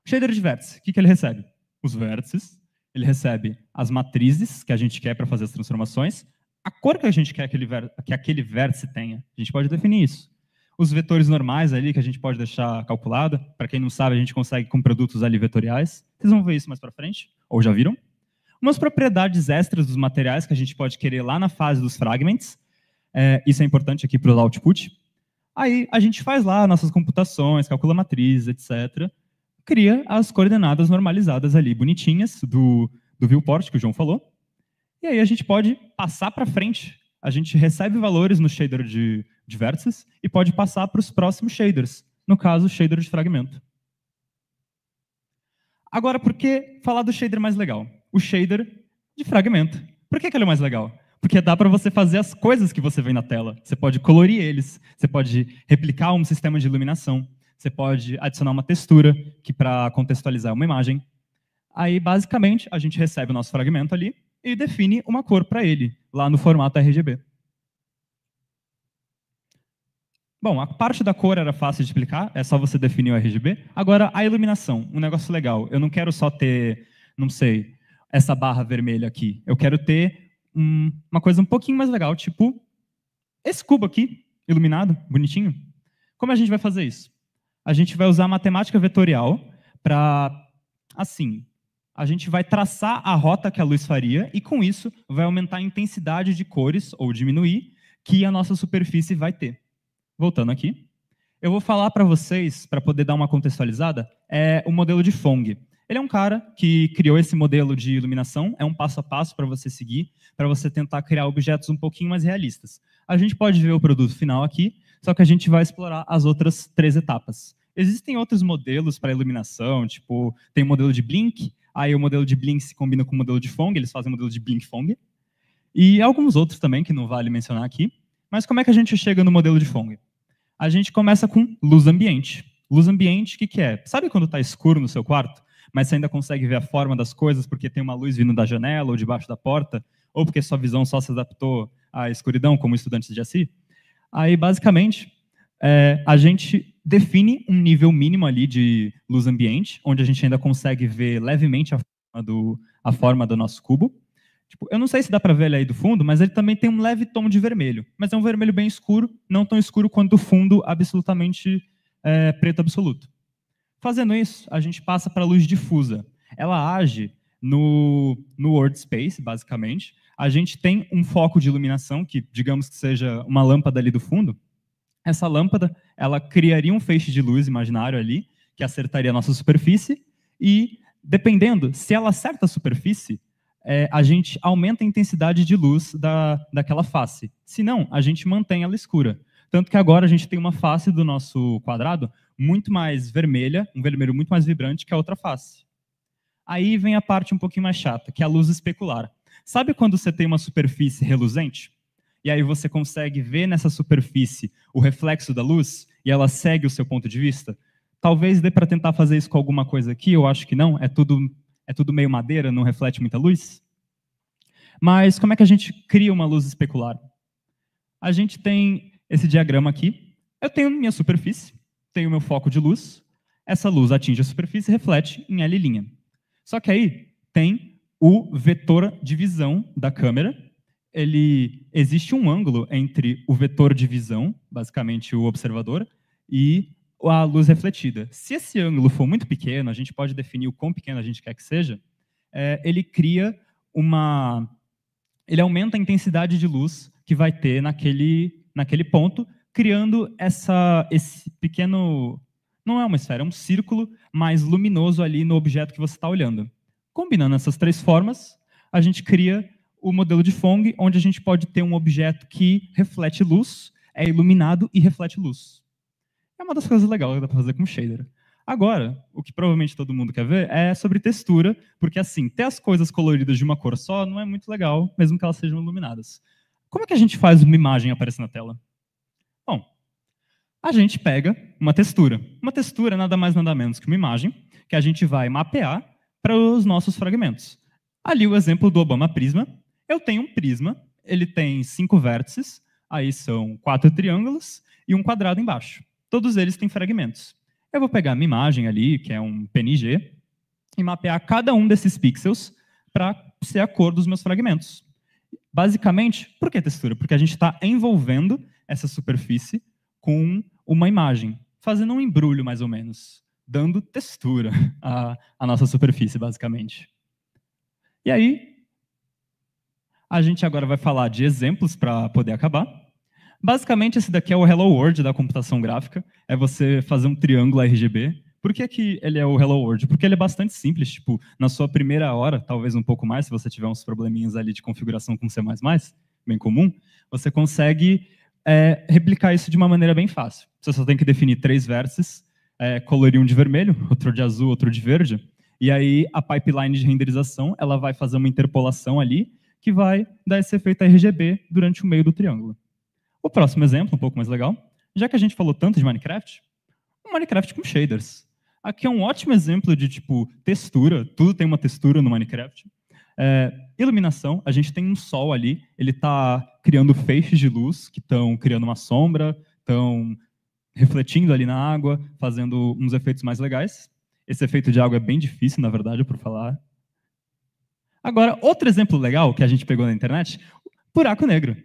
O shader de vértice, o que ele recebe? Os vértices. Ele recebe as matrizes que a gente quer para fazer as transformações. A cor que a gente quer que aquele vértice tenha. A gente pode definir isso. Os vetores normais ali, que a gente pode deixar calculado. Para quem não sabe, a gente consegue com produtos ali vetoriais. Vocês vão ver isso mais para frente, ou já viram. Umas propriedades extras dos materiais que a gente pode querer lá na fase dos fragments. Isso é importante aqui para o output. Aí a gente faz lá nossas computações, calcula matrizes, etc. Cria as coordenadas normalizadas ali, bonitinhas, do viewport que o João falou. E aí a gente pode passar para frente. A gente recebe valores no shader de vértices e pode passar para os próximos shaders. No caso, o shader de fragmento. Agora, por que falar do shader mais legal? O shader de fragmento. Por que ele é mais legal? Porque dá para você fazer as coisas que você vê na tela. Você pode colorir eles, você pode replicar um sistema de iluminação, você pode adicionar uma textura para contextualizar uma imagem. Aí, basicamente, a gente recebe o nosso fragmento ali e define uma cor para ele, lá no formato RGB. Bom, a parte da cor era fácil de explicar, é só você definir o RGB. Agora, a iluminação, um negócio legal. Eu não quero só ter, não sei, essa barra vermelha aqui. Eu quero ter uma coisa um pouquinho mais legal, tipo esse cubo aqui, iluminado, bonitinho. Como a gente vai fazer isso? A gente vai usar a matemática vetorial para, assim, a gente vai traçar a rota que a luz faria e, com isso, vai aumentar a intensidade de cores, ou diminuir, que a nossa superfície vai ter. Voltando aqui, eu vou falar para vocês, para poder dar uma contextualizada, o modelo de Phong. Ele é um cara que criou esse modelo de iluminação, é um passo a passo para você seguir, para você tentar criar objetos um pouquinho mais realistas. A gente pode ver o produto final aqui, só que a gente vai explorar as outras 3 etapas. Existem outros modelos para iluminação, tipo, tem o modelo de Blink, aí o modelo de Blink se combina com o modelo de Phong, eles fazem o modelo de Blink-Phong, e alguns outros também, que não vale mencionar aqui. Mas como é que a gente chega no modelo de Phong? A gente começa com luz ambiente. Luz ambiente, o que é? Sabe quando está escuro no seu quarto, mas você ainda consegue ver a forma das coisas porque tem uma luz vindo da janela ou debaixo da porta, ou porque sua visão só se adaptou à escuridão, como estudantes de SI? Aí, basicamente, a gente define um nível mínimo ali de luz ambiente, onde a gente ainda consegue ver levemente a forma do nosso cubo. Tipo, eu não sei se dá para ver ele aí do fundo, mas ele também tem um leve tom de vermelho. Mas é um vermelho bem escuro, não tão escuro quanto o fundo absolutamente preto absoluto. Fazendo isso, a gente passa para a luz difusa. Ela age no world space, basicamente. A gente tem um foco de iluminação, que digamos que seja uma lâmpada ali do fundo. Essa lâmpada, ela criaria um feixe de luz imaginário ali, que acertaria a nossa superfície, e dependendo, se ela acerta a superfície, a gente aumenta a intensidade de luz daquela face. Se não, a gente mantém ela escura. Tanto que agora a gente tem uma face do nosso quadrado muito mais vermelha, um vermelho muito mais vibrante que a outra face. Aí vem a parte um pouquinho mais chata, que é a luz especular. Sabe quando você tem uma superfície reluzente? E aí você consegue ver nessa superfície o reflexo da luz e ela segue o seu ponto de vista? Talvez dê para tentar fazer isso com alguma coisa aqui, eu acho que não. É tudo meio madeira, não reflete muita luz. Mas como é que a gente cria uma luz especular? A gente tem esse diagrama aqui. Eu tenho minha superfície, tenho meu foco de luz. Essa luz atinge a superfície e reflete em L'. Só que aí tem o vetor de visão da câmera. Existe um ângulo entre o vetor de visão, basicamente o observador, e a luz refletida. Se esse ângulo for muito pequeno, a gente pode definir o quão pequeno a gente quer que seja, ele aumenta a intensidade de luz que vai ter naquele ponto, criando esse pequeno... Não é uma esfera, é um círculo mais luminoso ali no objeto que você está olhando. Combinando essas três formas, a gente cria o modelo de Phong, onde a gente pode ter um objeto que reflete luz, é iluminado e reflete luz. É uma das coisas legais que dá para fazer com shader. Agora, o que provavelmente todo mundo quer ver é sobre textura, porque assim, ter as coisas coloridas de uma cor só não é muito legal, mesmo que elas sejam iluminadas. Como é que a gente faz uma imagem aparecer na tela? Bom, a gente pega uma textura. Uma textura é nada mais nada menos que uma imagem que a gente vai mapear para os nossos fragmentos. Ali o exemplo do Obama Prisma. Eu tenho um prisma, ele tem 5 vértices, aí são 4 triângulos e um quadrado embaixo. Todos eles têm fragmentos. Eu vou pegar a minha imagem ali, que é um PNG, e mapear cada um desses pixels para ser a cor dos meus fragmentos. Basicamente, por que textura? Porque a gente está envolvendo essa superfície com uma imagem, fazendo um embrulho, mais ou menos, dando textura à nossa superfície, basicamente. E aí, a gente agora vai falar de exemplos para poder acabar. Basicamente, esse daqui é o Hello World da computação gráfica, é você fazer um triângulo RGB. Por que ele é o Hello World? Porque ele é bastante simples, tipo, na sua primeira hora, talvez um pouco mais, se você tiver uns probleminhas ali de configuração com C++, bem comum, você consegue replicar isso de uma maneira bem fácil. Você só tem que definir 3 vértices, colorir um de vermelho, outro de azul, outro de verde, e aí a pipeline de renderização ela vai fazer uma interpolação ali, que vai dar esse efeito RGB durante o meio do triângulo. O próximo exemplo, um pouco mais legal, já que a gente falou tanto de Minecraft, um Minecraft com shaders. Aqui é um ótimo exemplo de tipo textura, tudo tem uma textura no Minecraft. Iluminação, a gente tem um sol ali, ele está criando feixes de luz que estão criando uma sombra, estão refletindo ali na água, fazendo uns efeitos mais legais. Esse efeito de água é bem difícil, na verdade, por falar. Agora, outro exemplo legal que a gente pegou na internet, buraco negro.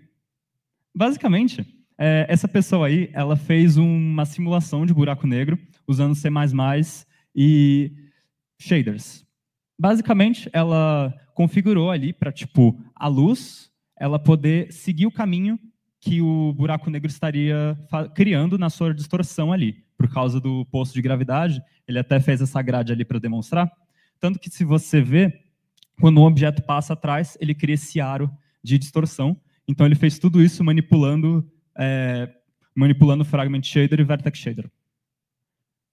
Basicamente, essa pessoa aí, ela fez uma simulação de buraco negro usando C++ e shaders. Basicamente, ela configurou ali para, tipo, a luz, ela poder seguir o caminho que o buraco negro estaria criando na sua distorção ali. Por causa do poço de gravidade, ele até fez essa grade ali para demonstrar. Tanto que, se você vê, quando um objeto passa atrás, ele cria esse aro de distorção. Então, ele fez tudo isso manipulando Fragment Shader e Vertex Shader.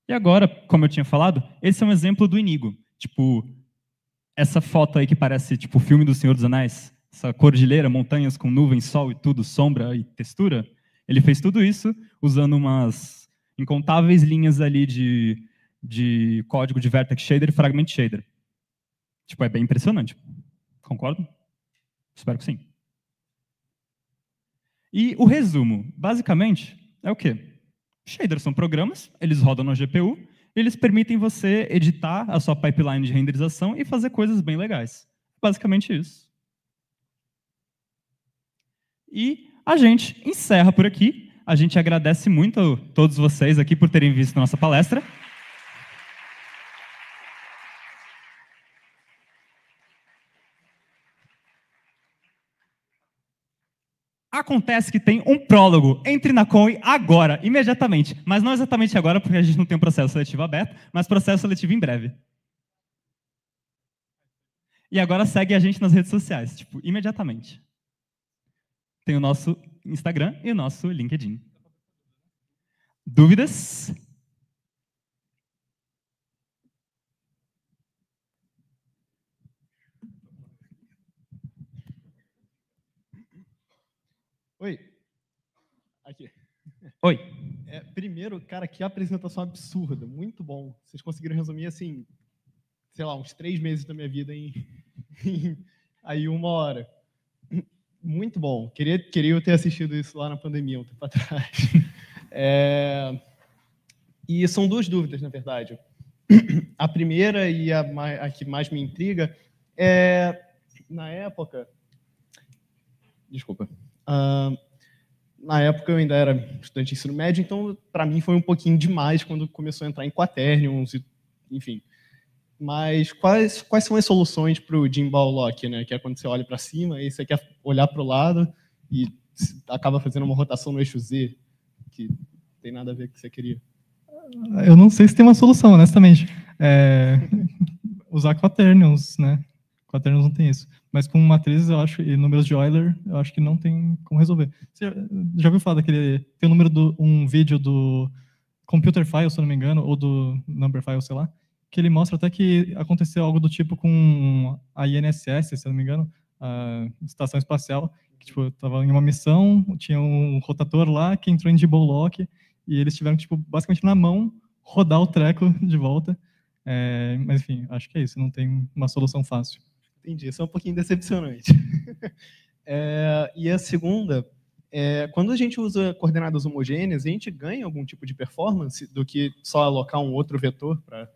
E agora, como eu tinha falado, esse é um exemplo do Inigo. Tipo, essa foto aí que parece tipo o filme do Senhor dos Anéis, essa cordilheira, montanhas com nuvens, sol e tudo, sombra e textura, ele fez tudo isso usando umas incontáveis linhas ali de código de Vertex Shader e Fragment Shader. Tipo, é bem impressionante. Concordo? Espero que sim. E o resumo, basicamente, é o quê? Shaders são programas, eles rodam na GPU, eles permitem você editar a sua pipeline de renderização e fazer coisas bem legais. Basicamente isso. E a gente encerra por aqui. A gente agradece muito a todos vocês aqui por terem visto a nossa palestra. Acontece que tem um prólogo. Entre na Conway agora, imediatamente. Mas não exatamente agora, porque a gente não tem um processo seletivo aberto, mas processo seletivo em breve. E agora segue a gente nas redes sociais, tipo, imediatamente. Tem o nosso Instagram e o nosso LinkedIn. Dúvidas? Oi. Aqui. Oi. Primeiro, cara, que apresentação absurda. Muito bom. Vocês conseguiram resumir, assim, sei lá, uns 3 meses da minha vida em aí 1 hora. Muito bom. Queria eu ter assistido isso lá na pandemia, um tempo atrás. E são 2 dúvidas, na verdade. A primeira e a que mais me intriga é, na época... Desculpa. Na época eu ainda era estudante de ensino médio, então para mim foi um pouquinho demais quando começou a entrar em quaternions, enfim. Mas quais são as soluções para o Jinbao Lock, né? Que é quando você olha para cima e você quer olhar para o lado e acaba fazendo uma rotação no eixo Z, que não tem nada a ver com o que você queria. Eu não sei se tem uma solução, honestamente. Usar quaternions, né? Quaternions não tem isso. Mas com matrizes, eu acho, e números de Euler, eu acho que não tem como resolver. Você já ouviu falar daquele... Tem um número um vídeo do Computer File, se eu não me engano, ou do Number File, sei lá, que ele mostra até que aconteceu algo do tipo com a INSS, se eu não me engano, a Estação Espacial, que tipo, estava em uma missão, tinha um rotator lá que entrou em Dibble Lock, e eles tiveram que, tipo, basicamente na mão, rodar o treco de volta. Mas, enfim, acho que é isso, não tem uma solução fácil. Entendi, isso é um pouquinho decepcionante. E a segunda, quando a gente usa coordenadas homogêneas, a gente ganha algum tipo de performance do que só alocar um outro vetor para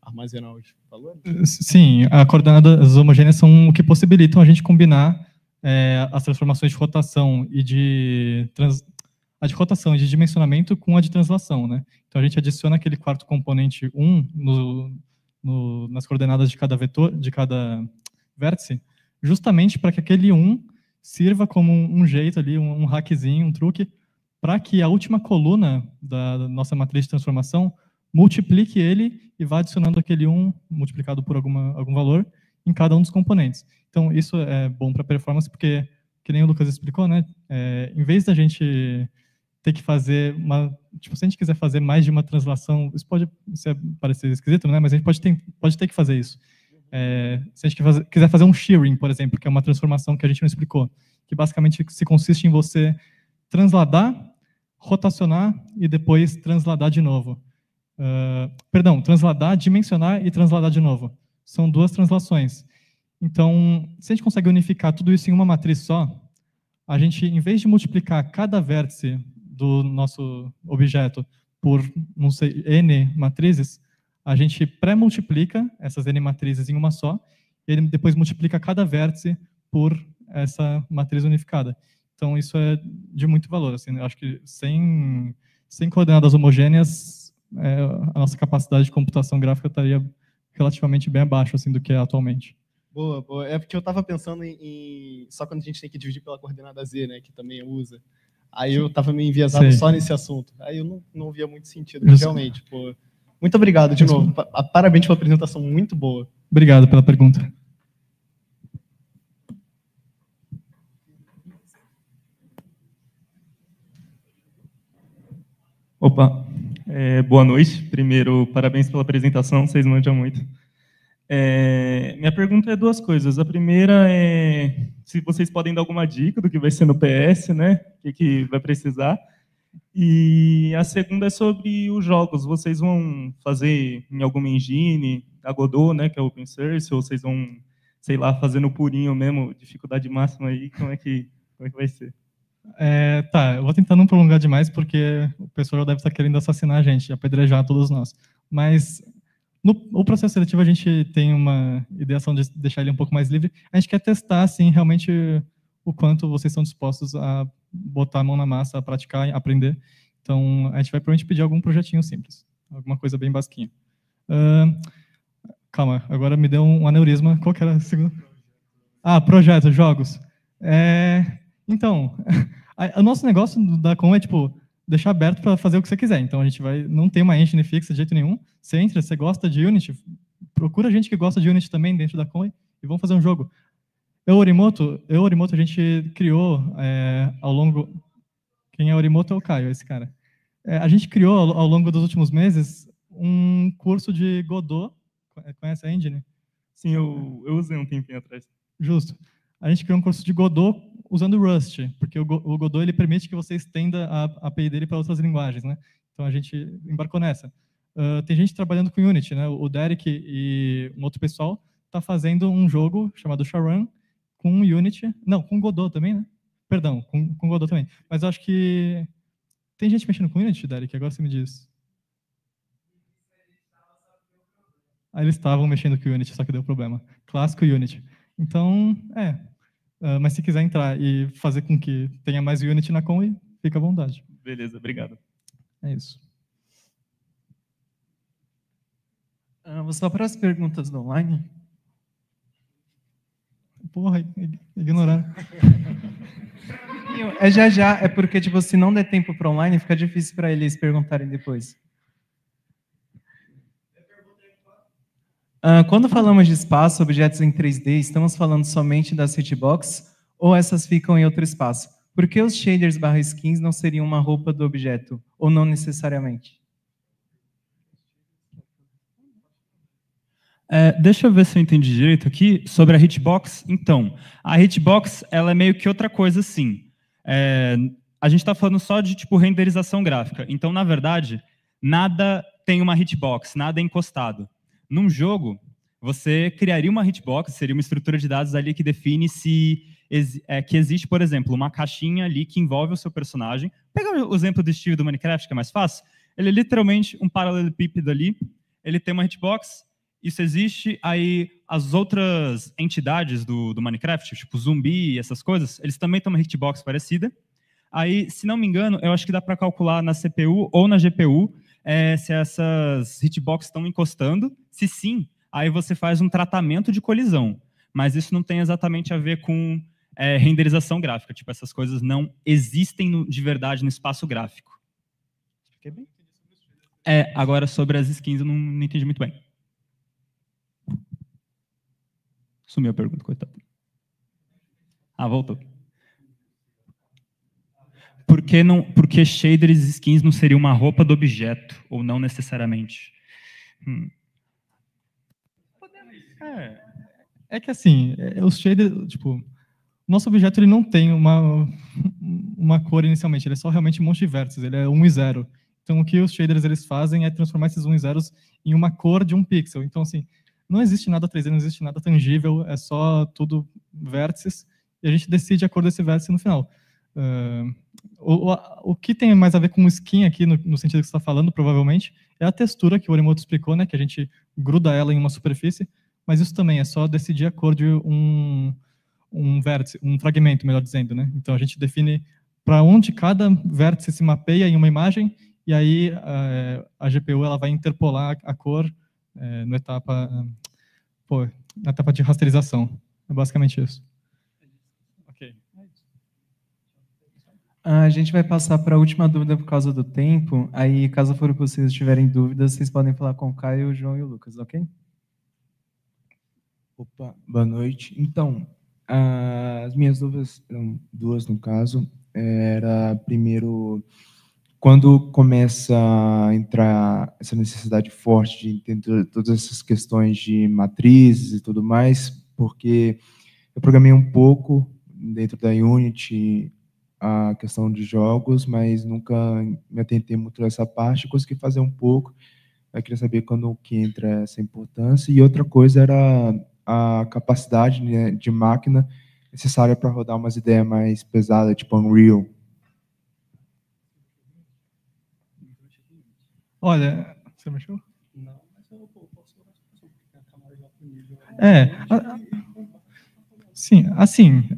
armazenar os valores? Sim, as coordenadas homogêneas são o que possibilitam a gente combinar as transformações de rotação e a de rotação e de dimensionamento com a de translação, né? Então a gente adiciona aquele quarto componente 1 nas coordenadas de cada vetor, de cada vértice, justamente para que aquele 1 sirva como um jeito ali, um hackzinho, um truque, para que a última coluna da nossa matriz de transformação multiplique ele e vá adicionando aquele 1 multiplicado por algum valor em cada um dos componentes. Então, isso é bom para performance, porque, que nem o Lucas explicou, né? Em vez da gente ter que fazer tipo, se a gente quiser fazer mais de uma translação, isso pode parecer esquisito, né? Mas a gente pode ter que fazer isso. Se a gente quiser fazer um shearing, por exemplo, que é uma transformação que a gente não explicou, que basicamente se consiste em você transladar, rotacionar e depois transladar de novo. Transladar, dimensionar e transladar de novo. São 2 translações. Então, se a gente consegue unificar tudo isso em uma matriz só, a gente, em vez de multiplicar cada vértice do nosso objeto por, não sei, n matrizes, a gente pré-multiplica essas n matrizes em uma só, e ele depois multiplica cada vértice por essa matriz unificada. Então, isso é de muito valor. Assim, eu acho que sem coordenadas homogêneas, a nossa capacidade de computação gráfica estaria relativamente bem abaixo assim, do que é atualmente. Boa, boa. É porque eu estava pensando só quando a gente tem que dividir pela coordenada z, né, que também usa. Aí eu estava meio enviesado só nesse assunto. Aí eu não via muito sentido, mas realmente, pô. Muito obrigado de novo. Parabéns pela apresentação, muito boa. Obrigado pela pergunta. Opa, boa noite. Primeiro, parabéns pela apresentação, vocês manjam muito. Minha pergunta é 2 coisas. A primeira é se vocês podem dar alguma dica do que vai ser no PS, né? O que vai precisar. E a segunda é sobre os jogos. Vocês vão fazer em alguma engine, a Godot, né, que é open source, ou vocês vão, sei lá, fazer no purinho mesmo, dificuldade máxima aí? Como é que vai ser? Tá, eu vou tentar não prolongar demais, porque o pessoal já deve estar querendo assassinar a gente, apedrejar todos nós. Mas no processo seletivo a gente tem uma ideação de deixar ele um pouco mais livre. A gente quer testar, assim, realmente o quanto vocês estão dispostos a botar a mão na massa, a praticar, a aprender. Então, a gente vai provavelmente pedir algum projetinho simples, alguma coisa bem basquinha. Calma, agora me deu um aneurisma. Qual que era a segunda? Projeto, jogos. Então, o nosso negócio da Com é, tipo, deixar aberto para fazer o que você quiser. Então, a gente não tem uma engine fixa de jeito nenhum. Você entra, você gosta de Unity, procura gente que gosta de Unity também dentro da Com e vamos fazer um jogo. Orimoto a gente criou ao longo... Quem é Orimoto é o Caio, esse cara. A gente criou ao longo dos últimos meses um curso de Godot. Conhece a engine? Sim, eu usei um tempinho atrás. Justo. A gente criou um curso de Godot usando Rust, porque o Godot ele permite que você estenda a API dele para outras linguagens, né? Então a gente embarcou nessa. Tem gente trabalhando com Unity, né? O Derek e um outro pessoal está fazendo um jogo chamado Charan com Unity, não, com Godot também, né? Perdão, com Godot também. Mas eu acho que tem gente mexendo com Unity, Derek, agora você me diz. Eles estavam mexendo com Unity, só que deu problema. Clássico Unity. Então, mas se quiser entrar e fazer com que tenha mais Unity na Com, fica à vontade. Beleza, obrigado. É isso. Vou só para as perguntas do online. Porra, ignoraram. Já, é porque, tipo, se não der tempo para online, fica difícil para eles perguntarem depois. Quando falamos de espaço, objetos em 3D, estamos falando somente das hitbox ou essas ficam em outro espaço? Por que os shaders / skins não seriam uma roupa do objeto, ou não necessariamente? Deixa eu ver se eu entendi direito aqui sobre a hitbox. Então, a hitbox ela é meio que outra coisa assim. A gente está falando só de tipo renderização gráfica. Então, na verdade, nada tem uma hitbox, nada é encostado. Num jogo, você criaria uma hitbox, seria uma estrutura de dados ali que define que existe, por exemplo, uma caixinha ali que envolve o seu personagem. Pega o exemplo do Steve do Minecraft, que é mais fácil. Ele é literalmente um paralelepípedo ali. Ele tem uma hitbox. Isso existe, aí as outras entidades do Minecraft, tipo zumbi e essas coisas, eles também têm uma hitbox parecida. Aí, se não me engano, eu acho que dá para calcular na CPU ou na GPU se essas hitbox estão encostando. Se sim, aí você faz um tratamento de colisão. Mas isso não tem exatamente a ver com renderização gráfica. Tipo, essas coisas não existem de verdade no espaço gráfico. Agora, sobre as skins, eu não entendi muito bem. Sumiu a pergunta, coitado. Voltou. Por que shaders e skins não seriam uma roupa do objeto, ou não necessariamente? É que assim, os shaders, tipo, o nosso objeto ele não tem uma cor inicialmente, ele é só realmente um monte de vértices, ele é 1 e 0. Então o que os shaders eles fazem é transformar esses 1 e 0 em uma cor de um pixel. Então assim, não existe nada 3D, não existe nada tangível, é só tudo vértices, e a gente decide a cor desse vértice no final. O que tem mais a ver com skin aqui, no sentido que você está falando, provavelmente, é a textura que o Orimoto explicou, né, que a gente gruda ela em uma superfície, mas isso também é só decidir a cor de um vértice, um fragmento, melhor dizendo, né? Então a gente define para onde cada vértice se mapeia em uma imagem, e aí a GPU ela vai interpolar a cor na etapa de rasterização. É basicamente isso. Ok. A gente vai passar para a última dúvida por causa do tempo. Aí, caso for vocês tiverem dúvidas, vocês podem falar com o Caio, o João e o Lucas, ok? Opa, boa noite. Então, as minhas dúvidas eram duas, no caso. Era, primeiro, quando começa a entrar essa necessidade forte de entender todas essas questões de matrizes e tudo mais, porque eu programei um pouco dentro da Unity a questão de jogos, mas nunca me atentei muito a essa parte, consegui fazer um pouco. Eu queria saber quando que entra essa importância. E outra coisa era a capacidade, né, de máquina necessária para rodar umas ideias mais pesadas, tipo Unreal. Olha, você mexeu? Não, mas eu posso porque a câmera já está nível. Sim, assim,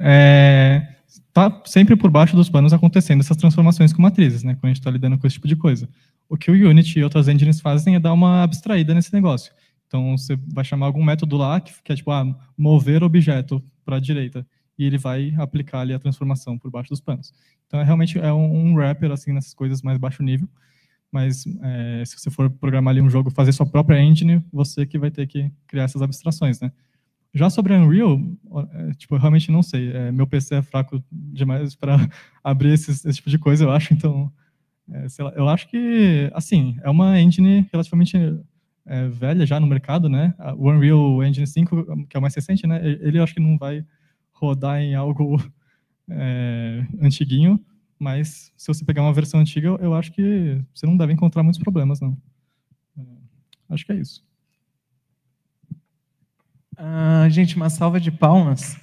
está sempre por baixo dos panos acontecendo essas transformações com matrizes, né, quando a gente está lidando com esse tipo de coisa. O que o Unity e outras engines fazem é dar uma abstraída nesse negócio. Então, você vai chamar algum método lá que é tipo, mover objeto para a direita, e ele vai aplicar ali a transformação por baixo dos panos. Então, realmente um wrapper, assim, nessas coisas mais baixo nível, mas se você for programar ali um jogo, fazer sua própria engine, você que vai ter que criar essas abstrações, né? Já sobre Unreal, tipo, eu realmente não sei. Meu PC é fraco demais para abrir esse tipo de coisa, eu acho. Então, sei lá, eu acho que, assim, é uma engine relativamente velha já no mercado, né? O Unreal Engine 5, que é o mais recente, né? Ele eu acho que não vai rodar em algo antiguinho, mas se você pegar uma versão antiga, eu acho que você não deve encontrar muitos problemas, não. Acho que é isso. Gente, uma salva de palmas.